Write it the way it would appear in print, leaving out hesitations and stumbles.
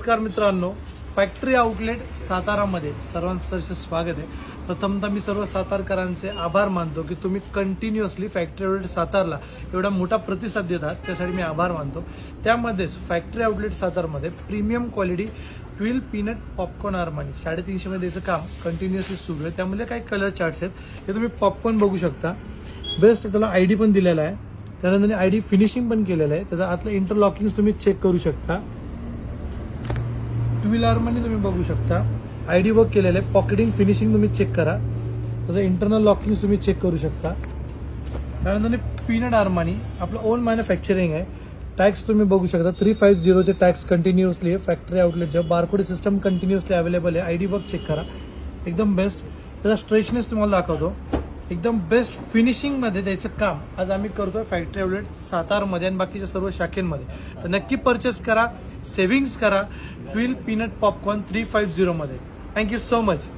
नमस्कार मित्रांनो, factory outlet सातारामध्ये सर्वांचं स्वागत आहे. प्रथमतः मी सर्व सातारकरांचे आभार मानतो की तुम्ही कंटिन्युअसली फॅक्टरी आउटलेट सातारला एवढा मोठा प्रतिसाद देतात, त्यासाठी मी आभार मानतो. त्यामध्येच फॅक्टरी आउटलेट सातारमध्ये premium quality twill peanut popcorn Armani 350 मध्ये द्यायचं काम कंटिन्युअसली सुरू आहे. त्यामध्ये काही कलर चार्ट्स आहेत, हे तुम्ही पॉपकॉर्न बघू शकता. बेस्ट त्याला आयडी पण दिलेला आहे, त्यानंतर आयडी फिनिशिंग पण केलेलं आहे. त्याचा आतलं इंटरलॉकिंग तुम्ही चेक करू शकता. ट्विल आरमानी तुम्ही बघू शकता, आयडी वर्क केलेलं आहे. पॉकेटिंग फिनिशिंग तुम्ही चेक करा, त्याचं इंटरनल लॉकिंग तुम्ही चेक करू शकता. त्यानंतर पीनट आरमानी आपलं ओन मॅन्युफॅक्चरिंग आहे. टॅक्स तुम्ही बघू शकता, 350 टॅक्स कंटिन्युअसली आहे. फॅक्टरी आउटलेटच्या बारकोड सिस्टम कंटिन्युअसली अवेलेबल आहे. आयडी वर्क चेक करा, एकदम बेस्ट. त्याचा स्ट्रेचनेस तुम्हाला दाखवतो, एकदम बेस्ट फिनिशिंगमध्ये द्यायचं काम आज आम्ही करतोय फॅक्टरी आउटलेट सातारमध्ये आणि बाकीच्या सर्व शाखेंमध्ये. तर नक्की परचेस करा, सेव्हिंग्स करा ट्विल पीनट पॉपकॉर्न 350 मध्ये. Thank you so much.